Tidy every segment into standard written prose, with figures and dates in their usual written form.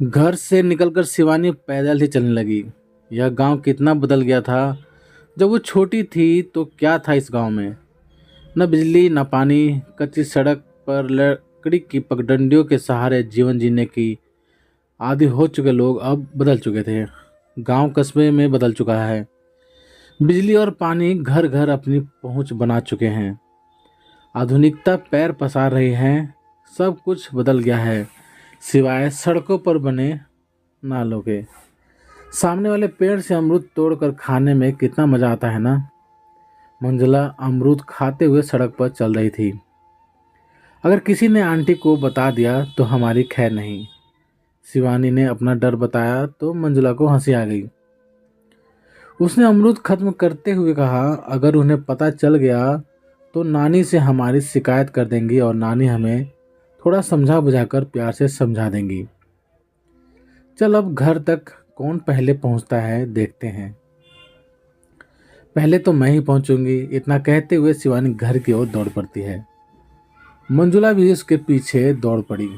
घर से निकलकर शिवानी पैदल ही चलने लगी। यह गांव कितना बदल गया था। जब वो छोटी थी तो क्या था इस गांव में। न बिजली न पानी, कच्ची सड़क पर लकड़ी की पगडंडियों के सहारे जीवन जीने की आदि हो चुके लोग अब बदल चुके थे। गांव कस्बे में बदल चुका है। बिजली और पानी घर घर अपनी पहुंच बना चुके हैं। आधुनिकता पैर पसार रही है। सब कुछ बदल गया है सिवाय सड़कों पर बने नालों के। सामने वाले पेड़ से अमरूद तोड़कर खाने में कितना मजा आता है ना। मंजुला अमरूद खाते हुए सड़क पर चल रही थी। अगर किसी ने आंटी को बता दिया तो हमारी खैर नहीं। शिवानी ने अपना डर बताया तो मंजुला को हंसी आ गई। उसने अमरूद खत्म करते हुए कहा, अगर उन्हें पता चल गया तो नानी से हमारी शिकायत कर देंगी और नानी हमें थोड़ा समझा बुझाकर प्यार से समझा देंगी। चल अब घर तक कौन पहले पहुंचता है देखते हैं। पहले तो मैं ही पहुंचूंगी। इतना कहते हुए शिवानी घर की ओर दौड़ पड़ती है। मंजुला भी उसके पीछे दौड़ पड़ी।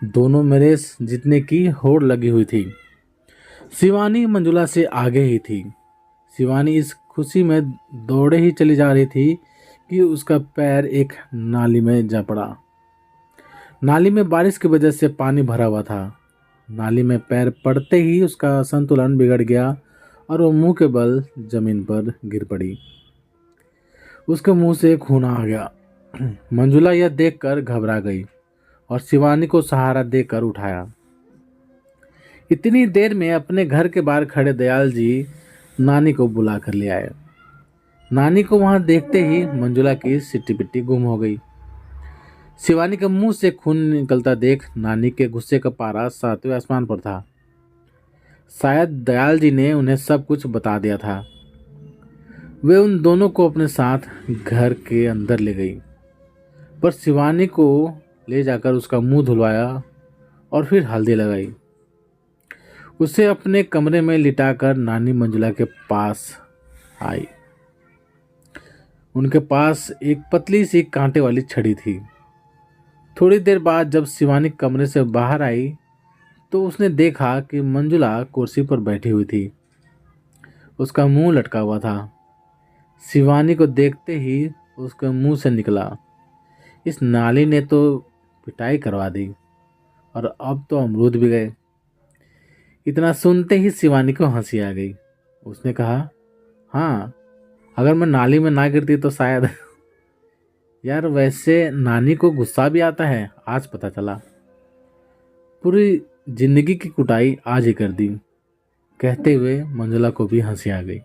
दोनों में रेस जीतने की होड़ लगी हुई थी। शिवानी मंजुला से आगे ही थी। शिवानी इस खुशी में दौड़े ही चली जा रही थी कि उसका पैर एक नाली में जा पड़ा। नाली में बारिश की वजह से पानी भरा हुआ था। नाली में पैर पड़ते ही उसका संतुलन बिगड़ गया और वो मुंह के बल जमीन पर गिर पड़ी। उसके मुंह से खून आ गया। मंजुला यह देखकर घबरा गई और शिवानी को सहारा देकर उठाया। इतनी देर में अपने घर के बाहर खड़े दयाल जी नानी को बुला कर ले आए। नानी को वहां देखते ही मंजुला की सिट्टी पिट्टी गुम हो गई। शिवानी के मुंह से खून निकलता देख नानी के गुस्से का पारा सातवें आसमान पर था। शायद दयाल जी ने उन्हें सब कुछ बता दिया था। वे उन दोनों को अपने साथ घर के अंदर ले गई, पर शिवानी को ले जाकर उसका मुंह धुलवाया और फिर हल्दी लगाई। उसे अपने कमरे में लिटाकर नानी मंजुला के पास आई। उनके पास एक पतली सी कांटे वाली छड़ी थी। थोड़ी देर बाद जब शिवानी कमरे से बाहर आई तो उसने देखा कि मंजुला कुर्सी पर बैठी हुई थी। उसका मुंह लटका हुआ था। शिवानी को देखते ही उसके मुंह से निकला, इस नाली ने तो पिटाई करवा दी और अब तो अमरूद भी गए। इतना सुनते ही शिवानी को हंसी आ गई। उसने कहा, हाँ, अगर मैं नाली में ना गिरती तो शायद। यार वैसे नानी को गुस्सा भी आता है, आज पता चला। पूरी जिंदगी की कुटाई आज ही कर दी। कहते हुए मंजुला को भी हंसी आ गई।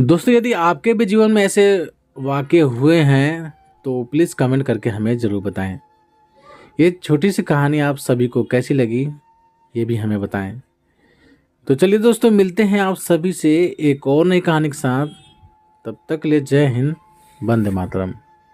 दोस्तों, यदि आपके भी जीवन में ऐसे वाक़ये हुए हैं तो प्लीज़ कमेंट करके हमें ज़रूर बताएं। ये छोटी सी कहानी आप सभी को कैसी लगी ये भी हमें बताएं। तो चलिए दोस्तों, मिलते हैं आप सभी से एक और नई कहानी के साथ। तब तक के लिए जय हिंद, वंदे मातरम।